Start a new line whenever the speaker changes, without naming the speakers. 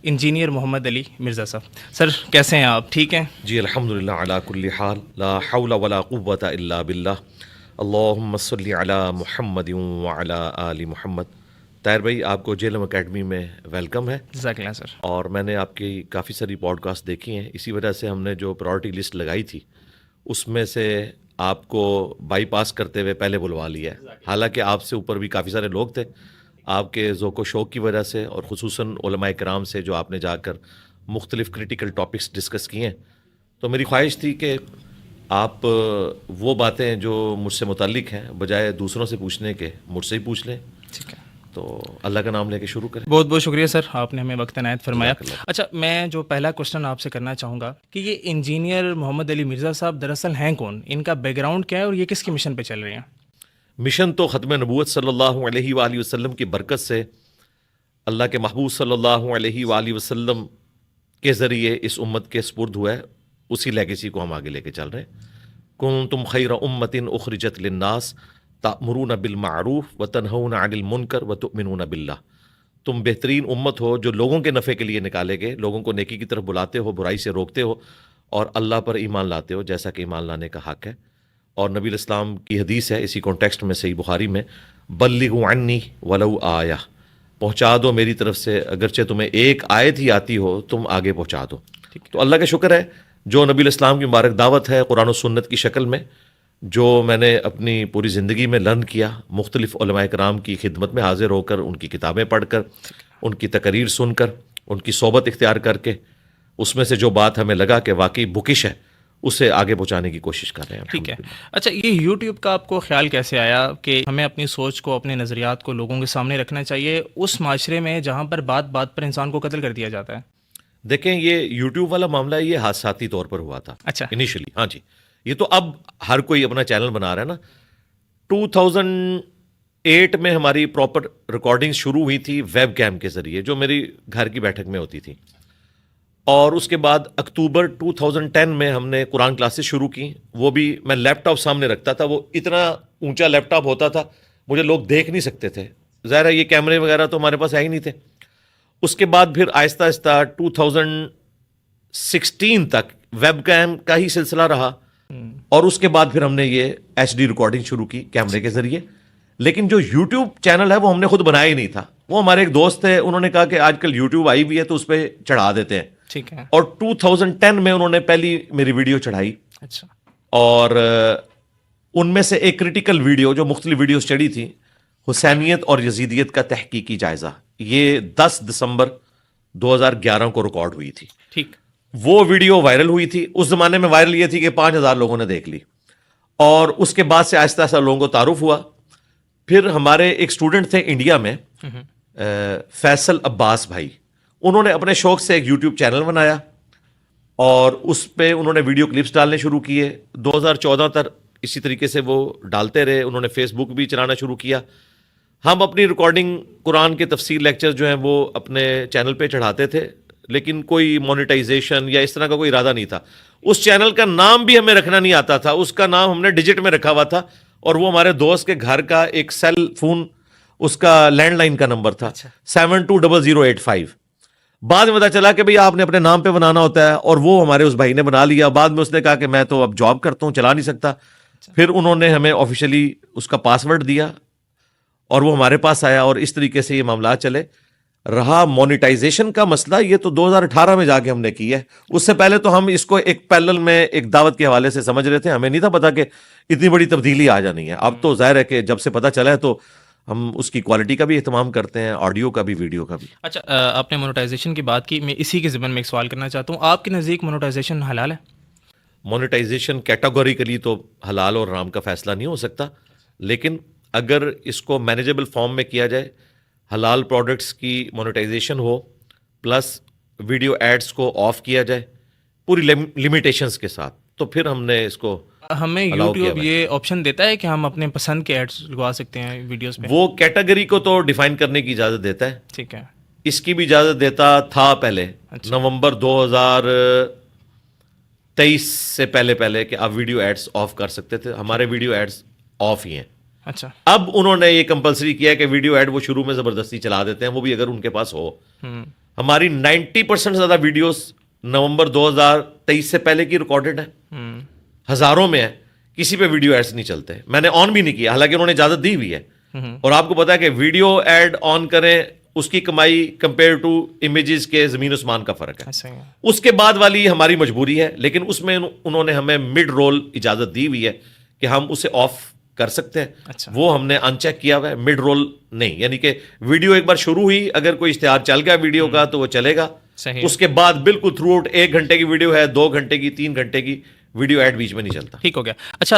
Engineer محمد علی مرزا صاحب. سر کیسے ہیں آپ؟ ٹھیک ہیں؟
جی الحمدللہ علی کل حال، لا حول ولا قوۃ الا باللہ، اللہم صلی علی محمد وعلی آل محمد. طاہر بھائی، آپ کو جیلم اکیڈمی میں ویلکم ہے.
جزاک اللہ سر.
اور میں نے آپ کی کافی ساری پوڈ کاسٹ دیکھی ہیں، اسی وجہ سے ہم نے جو پرائورٹی لسٹ لگائی تھی اس میں سے آپ کو بائی پاس کرتے ہوئے پہلے بلوا لیا ہے. حالانکہ آپ سے اوپر بھی کافی سارے لوگ تھے، آپ کے ذوق و شوق کی وجہ سے اور خصوصاً علماء کرام سے جو آپ نے جا کر مختلف کریٹیکل ٹاپکس ڈسکس کیے ہیں، تو میری خواہش تھی کہ آپ وہ باتیں جو مجھ سے متعلق ہیں بجائے دوسروں سے پوچھنے کے مجھ سے ہی پوچھ لیں.
ٹھیک ہے.
تو اللہ کا نام لے کے شروع کریں.
بہت بہت شکریہ سر، آپ نے ہمیں وقت عنایت فرمایا.
جزاک اللہ.
اچھا، میں جو پہلا کوشچن آپ سے کرنا چاہوں گا کہ یہ انجینئر محمد علی مرزا صاحب دراصل ہیں کون؟ ان کا بیک گراؤنڈ کیا ہے اور یہ کس کی مشن پہ چل رہے ہیں؟
مشن تو ختم نبوت صلی اللہ علیہ وآلہ وسلم کی برکت سے اللہ کے محبوب صلی اللہ علیہ وآلہ وسلم کے ذریعے اس امت کے سپرد ہوا ہے. اسی لیگیسی کو ہم آگے لے کے چل رہے ہیں. کنتم خیر امۃ اخرجت للناس تأمرون بالمعروف وتنہون عن المنکر وتؤمنون باللہ. تم بہترین امت ہو جو لوگوں کے نفع کے لیے نکالے گئے، لوگوں کو نیکی کی طرف بلاتے ہو، برائی سے روکتے ہو اور اللہ پر ایمان لاتے ہو جیسا کہ ایمان لانے کا حق ہے. اور نبی الاسلام کی حدیث ہے اسی کانٹیکسٹ میں صحیح بخاری میں، بلغوا عنی ولو آیہ، پہنچا دو میری طرف سے، اگرچہ تمہیں ایک آیت ہی آتی ہو تم آگے پہنچا دو. تو اللہ کا شکر ہے جو نبی الاسلام کی مبارک دعوت ہے قرآن و سنت کی شکل میں، جو میں نے اپنی پوری زندگی میں لرن کیا، مختلف علماء کرام کی خدمت میں حاضر ہو کر، ان کی کتابیں پڑھ کر، ان کی تقاریر سن کر، ان کی صحبت اختیار کر کے، اس میں سے جو بات ہمیں لگا کہ واقعی بکش ہے اسے آگے پہنچانے کی کوشش کر رہے ہیں.
ٹھیک ہے. اچھا، یہ یوٹیوب کا آپ کو خیال کیسے آیا کہ ہمیں اپنی سوچ کو، اپنے نظریات کو لوگوں کے سامنے رکھنا چاہیے اس معاشرے میں جہاں پر بات بات پر انسان کو قتل کر دیا جاتا ہے؟
دیکھیں، یہ یوٹیوب والا معاملہ یہ حادثاتی طور پر ہوا تھا.
اچھا.
انیشلی، ہاں جی. یہ تو اب ہر کوئی اپنا چینل بنا رہا ہے نا. 2008 میں ہماری پراپر ریکارڈنگ شروع ہوئی تھی ویب کیم کے ذریعے، جو میری گھر کی بیٹھک میں ہوتی تھی. اور اس کے بعد اکتوبر 2010 میں ہم نے قرآن کلاسز شروع کی. وہ بھی میں لیپ ٹاپ سامنے رکھتا تھا، وہ اتنا اونچا لیپ ٹاپ ہوتا تھا، مجھے لوگ دیکھ نہیں سکتے تھے. ظاہر ہے یہ کیمرے وغیرہ تو ہمارے پاس ہے ہی نہیں تھے. اس کے بعد پھر آہستہ آہستہ 2016 تک ویب کیم کا ہی سلسلہ رہا. اور اس کے بعد پھر ہم نے یہ ایچ ڈی ریکارڈنگ شروع کی کیمرے کے ذریعے. لیکن جو یوٹیوب چینل ہے وہ ہم نے خود بنایا ہی نہیں تھا. وہ ہمارے ایک دوست تھے، انہوں نے کہا کہ آج کل یوٹیوب آئی ہوئی ہے تو اس پہ چڑھا دیتے ہیں.
ٹھیک ہے.
اور 2010 میں انہوں نے پہلی میری ویڈیو چڑھائی.
اچھا.
اور ان میں سے ایک کریٹیکل ویڈیو جو مختلف ویڈیوز چڑھی تھی، حسینیت اور یزیدیت کا تحقیقی جائزہ، یہ 10 دسمبر 2011 کو ریکارڈ ہوئی تھی.
ٹھیک.
وہ ویڈیو وائرل ہوئی تھی. اس زمانے میں وائرل یہ تھی کہ 5000 لوگوں نے دیکھ لی. اور اس کے بعد سے آہستہ آہستہ لوگوں کو تعارف ہوا. پھر ہمارے ایک اسٹوڈنٹ تھے انڈیا میں، فیصل عباس بھائی، انہوں نے اپنے شوق سے ایک یوٹیوب چینل بنایا اور اس پہ انہوں نے ویڈیو کلپس ڈالنے شروع کیے. 2014 تک اسی طریقے سے وہ ڈالتے رہے. انہوں نے فیس بک بھی چلانا شروع کیا. ہم اپنی ریکارڈنگ قرآن کے تفسیر لیکچر جو ہیں وہ اپنے چینل پہ چڑھاتے تھے، لیکن کوئی مونیٹائزیشن یا اس طرح کا کوئی ارادہ نہیں تھا. اس چینل کا نام بھی ہمیں رکھنا نہیں آتا تھا. اس کا نام ہم نے ڈیجٹ میں رکھا ہوا تھا، اور وہ ہمارے دوست کے گھر کا ایک سیل فون، اس کا لینڈ لائن کا نمبر تھا 720085. بعد میں پتا چلا کہ بھئی آپ نے اپنے نام پہ بنانا ہوتا ہے، اور وہ ہمارے اس بھائی نے بنا لیا. بعد میں اس نے کہا کہ میں تو اب جاب کرتا ہوں، چلا نہیں سکتا. پھر انہوں نے ہمیں آفیشلی اس کا پاسورڈ دیا اور وہ ہمارے پاس آیا، اور اس طریقے سے یہ معاملات چلے. رہا مونیٹائزیشن کا مسئلہ، یہ تو 2018 میں جا کے ہم نے کی ہے. اس سے پہلے تو ہم اس کو ایک پیرلل میں ایک دعوت کے حوالے سے سمجھ رہے تھے. ہمیں نہیں تھا پتا کہ اتنی بڑی تبدیلی آ جانی ہے. اب تو ظاہر ہے کہ جب سے پتا چلا ہے تو ہم اس کی کوالٹی کا بھی اہتمام کرتے ہیں، آڈیو کا بھی، ویڈیو کا بھی.
اچھا، آپ نے مونیٹائزیشن کی بات کی، میں اسی کے ضمن میں ایک سوال کرنا چاہتا ہوں. آپ کے نزدیک مونیٹائزیشن حلال ہے؟
مونیٹائزیشن کیٹاگوریکلی تو حلال اور حرام کا فیصلہ نہیں ہو سکتا، لیکن اگر اس کو مینیجبل فارم میں کیا جائے، حلال پروڈکٹس کی مونیٹائزیشن ہو، پلس ویڈیو ایڈز کو آف کیا جائے پوری لمیٹیشنز کے ساتھ، تو پھر ہم نے اس کو
ہمیں یوٹیوب یہ آپشن دیتا ہے کہ ہم اپنے پسند کے ایڈز لگوا سکتے ہیں ویڈیوز پہ.
وہ کیٹیگری کو تو ڈیفائن کرنے کی اجازت دیتا ہے.
ٹھیک ہے.
اس کی بھی اجازت دیتا تھا پہلے. نومبر 2023 سے پہلے کہ آپ ویڈیو ایڈز آف کر سکتے تھے. ہمارے ویڈیو ایڈز آف ہی ہیں.
اچھا.
اب انہوں نے یہ کمپلسری کیا کہ ویڈیو ایڈ وہ شروع میں زبردستی چلا دیتے ہیں، وہ بھی اگر ان کے پاس ہو. ہماری 90% زیادہ ویڈیوز نومبر 2023 سے پہلے کی ریکارڈڈ ہیں، ہزاروں میں ہے، کسی پہ ویڈیو ایڈز نہیں چلتے. میں نے آن بھی نہیں کیا، حالانکہ انہوں نے اجازت دی ہوئی ہے. اور آپ کو پتا ہے کہ ویڈیو ایڈ آن کریں اس کی کمائی کمپیئر ٹو امیجز کے زمین اسمان کا فرق ہے. اس کے بعد والی ہماری مجبوری ہے، لیکن اس میں انہوں نے ہمیں مڈ رول اجازت دی ہوئی ہے کہ ہم اسے آف کر سکتے ہیں. وہ ہم نے ان چیک کیا ہوا ہے، مڈ رول نہیں، یعنی کہ ویڈیو ایک بار شروع ہوئی، اگر کوئی اشتہار چل گیا ویڈیو کا تو وہ چلے گا. اس کے بعد بالکل تھرو آؤٹ 1 گھنٹے کی ویڈیو ہے، 2 گھنٹے کی، 3 گھنٹے کی ویڈیو ایڈ بیچ میں نہیں چلتا.
ٹھیک ہو گیا. اچھا